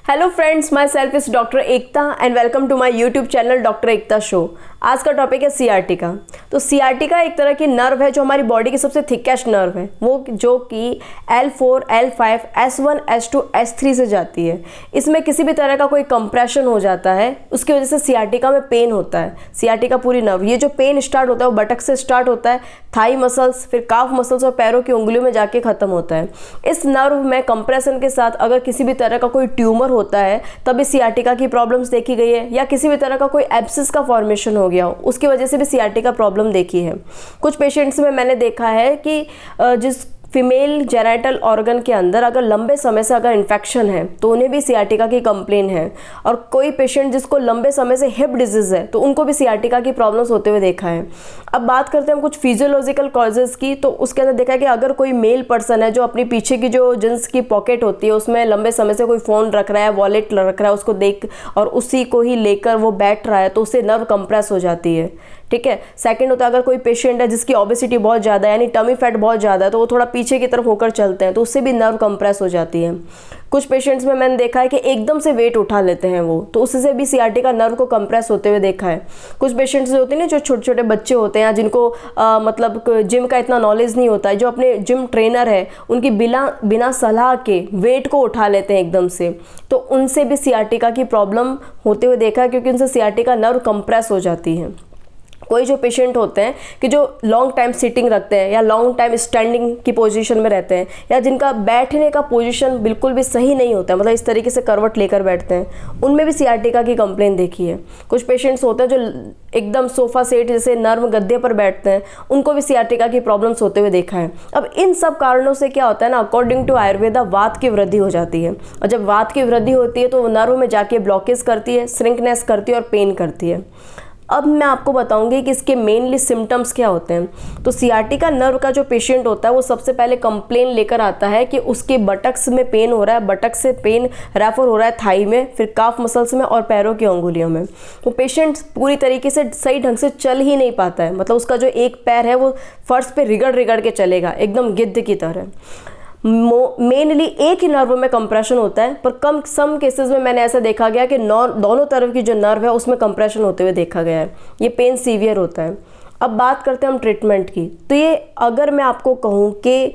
Hello friends, myself is doctor Ekta and welcome to my YouTube channel doctor Ekta show. आज का topic है sciatica. तो sciatica एक तरह की नर्व है जो हमारी बॉडी की सबसे थिकेस्ट नर्व है, वो जो कि L4, L5, S1, S2, S3 से जाती है। इसमें किसी भी तरह का कोई कंप्रेशन हो जाता है, उसकी वजह से सियाटिका में पेन होता है। सियाटिका पूरी नर्व, ये जो पेन स्टार्ट होता है वो बटक से स्टार्ट होता है, थाई मसल्स, फिर काफ मसल्स और पैरों की उंगलियों में जाके ख़त्म होता है। इस नर्व में कंप्रेशन के साथ अगर किसी भी तरह का कोई ट्यूमर होता है तभी सियाटिका की प्रॉब्लम्स देखी गई है, या किसी भी तरह का कोई एब्सिस का फॉर्मेशन हो गया हो उसकी वजह से भी सियाटिका प्रॉब्लम देखी है। कुछ पेशेंट्स में मैंने देखा है कि जिस फीमेल जेनिटल ऑर्गन के अंदर अगर लंबे समय से अगर इन्फेक्शन है तो उन्हें भी सियाटिका की कंप्लेन है, और कोई पेशेंट जिसको लंबे समय से हिप डिजीज़ है तो उनको भी सियाटिका की प्रॉब्लम्स होते हुए देखा है। अब बात करते हैं हम कुछ फिजियोलॉजिकल कॉजेज़ की, तो उसके अंदर देखा है कि अगर कोई मेल पर्सन है जो अपनी पीछे की जो जींस की पॉकेट होती है उसमें लंबे समय से कोई फ़ोन रख रहा है, वॉलेट रख रहा है, उसको देख और उसी को ही लेकर वो बैठ रहा है तो उससे नर्व कंप्रेस हो जाती है। ठीक है। सेकंड होता है अगर कोई पेशेंट है जिसकी ओबेसिटी बहुत ज़्यादा है, यानी टमी फैट बहुत ज़्यादा है, तो वो थोड़ा पीछे की तरफ होकर चलते हैं तो उससे भी नर्व कंप्रेस हो जाती है। कुछ पेशेंट्स में मैंने देखा है कि एकदम से वेट उठा लेते हैं वो, तो उससे भी सियाटिका नर्व को कंप्रेस होते हुए देखा है। कुछ पेशेंट्स होते हैं ना जो छोटे छोटे बच्चे होते हैं जिनको मतलब जिम का इतना नॉलेज नहीं होता है, जो अपने जिम ट्रेनर है उनकी बिना सलाह के वेट को उठा लेते हैं एकदम से, तो उनसे भी सियाटिका की प्रॉब्लम होते हुए देखा है, क्योंकि उनसे सियाटिका नर्व कंप्रेस हो जाती है। कोई जो पेशेंट होते हैं कि जो लॉन्ग टाइम सिटिंग रखते हैं या लॉन्ग टाइम स्टैंडिंग की पोजीशन में रहते हैं, या जिनका बैठने का पोजीशन बिल्कुल भी सही नहीं होता है, मतलब इस तरीके से करवट लेकर बैठते हैं, उनमें भी सियाटिका की कंप्लेन देखी है। कुछ पेशेंट्स होते हैं जो एकदम सोफ़ा सेट जैसे नर्म गद्दे पर बैठते हैं, उनको भी सियाटिका की प्रॉब्लम्स होते हुए देखा है। अब इन सब कारणों से क्या होता है ना, अकॉर्डिंग टू आयुर्वेदा वात की वृद्धि हो जाती है, और जब वात की वृद्धि होती है तो वो नर्व में जाके ब्लॉकेज करती है, श्रिंकनेस करती है और पेन करती है। अब मैं आपको बताऊंगी कि इसके मेनली सिम्टम्स क्या होते हैं। तो सियाटिका नर्व का जो पेशेंट होता है वो सबसे पहले कंप्लेन लेकर आता है कि उसके बटक्स में पेन हो रहा है, बटक से पेन रेफर हो रहा है थाई में, फिर काफ मसल्स में और पैरों की अंगुलियों में। वो पेशेंट पूरी तरीके से सही ढंग से चल ही नहीं पाता है, मतलब उसका जो एक पैर है वो फर्श पे रिगड़ रिगड़ के चलेगा एकदम गिद्ध की तरह। मेनली एक ही नर्व में कंप्रेशन होता है, पर सम केसेस में मैंने ऐसा देखा गया कि दोनों तरफ की जो नर्व है उसमें कंप्रेशन होते हुए देखा गया है। ये पेन सीवियर होता है। अब बात करते हैं हम ट्रीटमेंट की। तो ये अगर मैं आपको कहूँ कि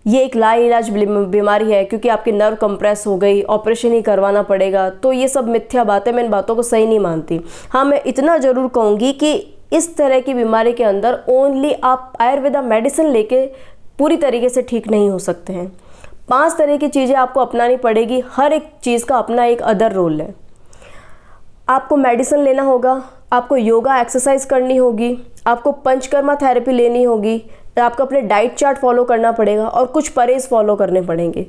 ये एक लाइलाज बीमारी है क्योंकि आपकी नर्व कंप्रेस हो गई, ऑपरेशन ही करवाना पड़ेगा, तो ये सब मिथ्या बात है, मैं इन बातों को सही नहीं मानती। हाँ, मैं इतना ज़रूर कहूँगी कि इस तरह की बीमारी के अंदर ओनली आप आयुर्वेदा मेडिसिन लेके पूरी तरीके से ठीक नहीं हो सकते हैं। 5 तरह की चीज़ें आपको अपनानी पड़ेगी, हर एक चीज़ का अपना एक अदर रोल है। आपको मेडिसिन लेना होगा, आपको योगा एक्सरसाइज करनी होगी, आपको पंचकर्मा थेरेपी लेनी होगी, आपको अपने डाइट चार्ट फॉलो करना पड़ेगा और कुछ परहेज फॉलो करने पड़ेंगे।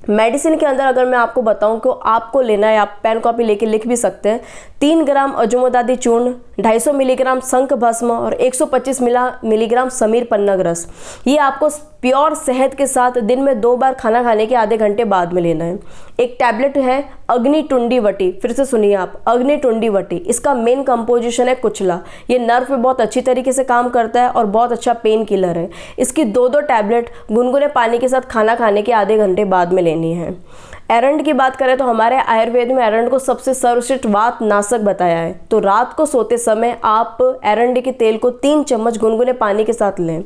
मेडिसिन के अंदर अगर मैं आपको बताऊं कि आपको लेना है, आप पेन कॉपी लेके लिख भी सकते हैं, 3 ग्राम अजमोदादी चूर्ण, 250 मिलीग्राम शंख भस्म और 125 मिलीग्राम समीर पन्नग रस। ये आपको प्योर शहद के साथ दिन में 2 बार खाना खाने के आधे घंटे बाद में लेना है। एक टैबलेट है अग्नि टुंडी वटी, फिर से सुनिए आप, अग्नि टुंडी वटी। इसका मेन कंपोजिशन है कुचला। ये नर्व पे बहुत अच्छी तरीके से काम करता है और बहुत अच्छा पेन किलर है। इसकी 2 टैबलेट गुनगुने पानी के साथ खाना खाने के आधे घंटे बाद में लेनी है। एरंड की बात करें तो हमारे आयुर्वेद में एरंड को सबसे सर्वश्रेष्ठ वात नाशक बताया है। तो रात को सोते समय आप एरंड के तेल को 3 चम्मच गुनगुने पानी के साथ लें।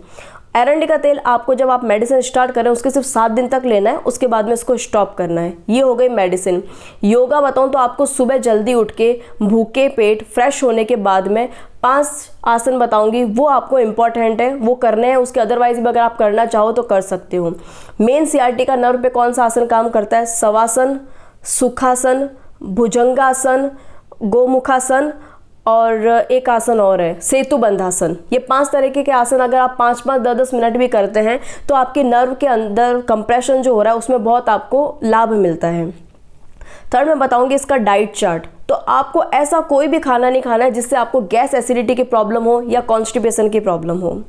एरंड का तेल आपको जब आप मेडिसिन स्टार्ट करें उसके सिर्फ 7 दिन तक लेना है, उसके बाद में इसको स्टॉप करना है। ये हो गई मेडिसिन। योगा बताऊं तो आपको सुबह जल्दी उठ के भूखे पेट फ्रेश होने के बाद में 5 आसन बताऊंगी, वो आपको इम्पॉर्टेंट है, वो करने हैं। उसके अदरवाइज भी अगर आप करना चाहो तो कर सकते हो। मेन सियाटिका नर्व पे कौन सा आसन काम करता है? शवासन, सुखासन, भुजंगासन, गोमुखासन और एक आसन और है सेतु बंधासन। ये 5 तरीके के आसन अगर आप 5-5, 10-10 मिनट भी करते हैं तो आपके नर्व के अंदर कंप्रेशन जो हो रहा है उसमें बहुत आपको लाभ मिलता है। थर्ड मैं बताऊंगी इसका डाइट चार्ट। तो आपको ऐसा कोई भी खाना नहीं खाना है जिससे आपको गैस एसिडिटी की प्रॉब्लम हो या कॉन्स्टिपेशन की प्रॉब्लम हो।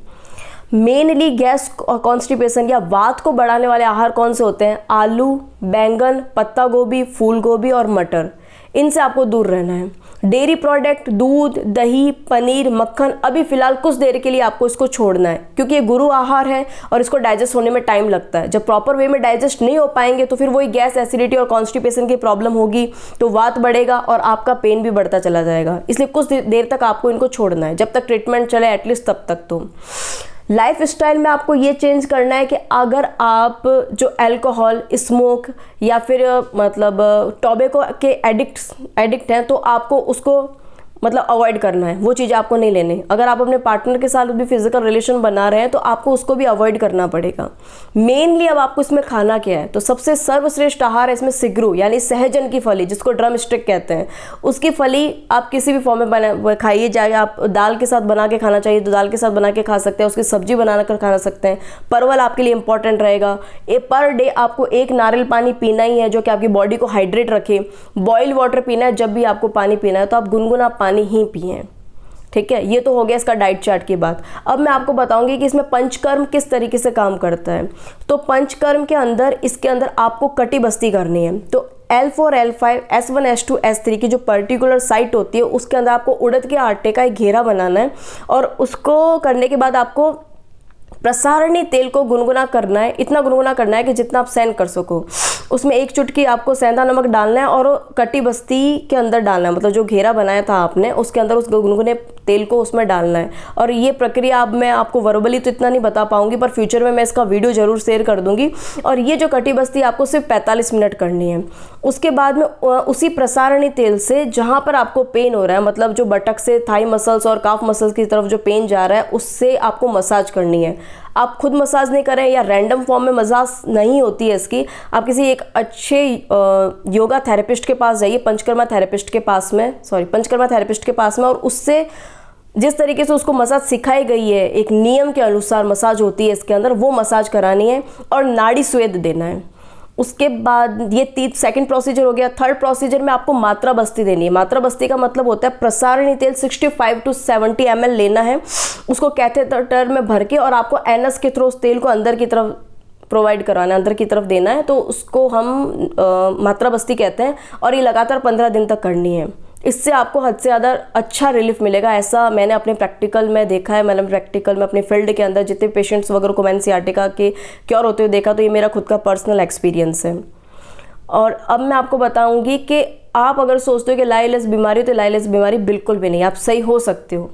मेनली गैस और कॉन्स्टिपेशन या वात को बढ़ाने वाले आहार कौन से होते हैं? आलू, बैंगन, पत्ता गोभी, फूल गोभी और मटर। इनसे आपको दूर रहना है। डेयरी प्रोडक्ट, दूध, दही, पनीर, मक्खन अभी फ़िलहाल कुछ देर के लिए आपको इसको छोड़ना है, क्योंकि ये गुरु आहार है और इसको डाइजेस्ट होने में टाइम लगता है। जब प्रॉपर वे में डाइजेस्ट नहीं हो पाएंगे तो फिर वही गैस, एसिडिटी और कॉन्स्टिपेशन की प्रॉब्लम होगी, तो वात बढ़ेगा और आपका पेन भी बढ़ता चला जाएगा। इसलिए कुछ देर तक आपको इनको छोड़ना है, जब तक ट्रीटमेंट चले एटलीस्ट तब तक। तो लाइफ स्टाइल में आपको ये चेंज करना है कि अगर आप जो अल्कोहल, स्मोक या फिर मतलब टोबैको के एडिक्ट हैं, तो आपको उसको मतलब अवॉइड करना है, वो चीज़ें आपको नहीं लेनी। अगर आप अपने पार्टनर के साथ भी फिजिकल रिलेशन बना रहे हैं तो आपको उसको भी अवॉइड करना पड़ेगा। मेनली अब आपको इसमें खाना क्या है, तो सबसे सर्वश्रेष्ठ आहार है इसमें सिगरू यानी सहजन की फली, जिसको ड्रम स्टिक कहते हैं। उसकी फली आप किसी भी फॉर्म में खाइए, चाहे आप दाल के साथ बना के खाना चाहिए तो दाल के साथ बना के खा सकते हैं, उसकी सब्जी बना कर खा सकते हैं। परवल आपके लिए इंपॉर्टेंट रहेगा। पर डे आपको 1 नारियल पानी पीना ही है, जो कि आपकी बॉडी को हाइड्रेट रखे। बॉइल्ड वाटर पीना है, जब भी आपको पानी पीना है तो आप गुनगुना पानी ही पिए। ठीक है, ये तो हो गया इसका डाइट चार्ट की बात। अब मैं आपको बताऊंगी कि इसमें पंचकर्म किस तरीके से काम करता है। तो पंचकर्म के अंदर, इसके अंदर आपको कटी बस्ती करनी है। तो L4, L5, S1, S2, S3 की जो पर्टिकुलर साइट होती है, उसके अंदर आपको उड़द के आटे का एक घेरा बनाना है और उसको करने के बाद आपको प्रसारणी तेल को गुनगुना करना है। इतना गुनगुना करना है कि जितना आप सहन कर सको। उसमें 1 चुटकी आपको सेंधा नमक डालना है और कटी बस्ती के अंदर डालना है, मतलब जो घेरा बनाया था आपने उसके अंदर उस गुनगुने तेल को उसमें डालना है। और ये प्रक्रिया अब मैं आपको वर्बली तो इतना नहीं बता पाऊंगी, पर फ्यूचर में मैं इसका वीडियो जरूर शेयर कर दूंगी। और ये जो कटी बस्ती आपको सिर्फ 45 मिनट करनी है। उसके बाद में उसी प्रसारणी तेल से जहाँ पर आपको पेन हो रहा है, मतलब जो बटक से थाई मसल्स और काफ मसल्स की तरफ जो पेन जा रहा है, उससे आपको मसाज करनी है। आप खुद मसाज नहीं करें या रैंडम फॉर्म में मसाज नहीं होती है इसकी, आप किसी एक अच्छे योगा थेरेपिस्ट के पास जाइए, पंचकर्मा थेरेपिस्ट के पास में, और उससे जिस तरीके से उसको मसाज सिखाई गई है, एक नियम के अनुसार मसाज होती है इसके अंदर, वो मसाज करानी है और नाड़ी स्वेद देना है। उसके बाद ये सेकंड प्रोसीजर हो गया। थर्ड प्रोसीजर में आपको मात्रा बस्ती देनी है। मात्रा बस्ती का मतलब होता है प्रसारणी तेल 65 to 70 ml लेना है, उसको कैथेटर में भर के और आपको एनस के थ्रू उस तेल को अंदर की तरफ प्रोवाइड करवाना है, अंदर की तरफ देना है। तो उसको हम मात्रा बस्ती कहते हैं और ये लगातार 15 दिन तक करनी है। इससे आपको हद से ज़्यादा अच्छा रिलीफ मिलेगा, ऐसा मैंने अपने प्रैक्टिकल में देखा है। मैंने प्रैक्टिकल में अपने फील्ड के अंदर जितने पेशेंट्स वगैरह को मैंने सियाटिका के क्योर होते हुए देखा, तो ये मेरा खुद का पर्सनल एक्सपीरियंस है। और अब मैं आपको बताऊंगी कि आप अगर सोचते हो कि लाइलस बीमारी, तो लाइलस बीमारी बिल्कुल भी नहीं, आप सही हो सकते हो।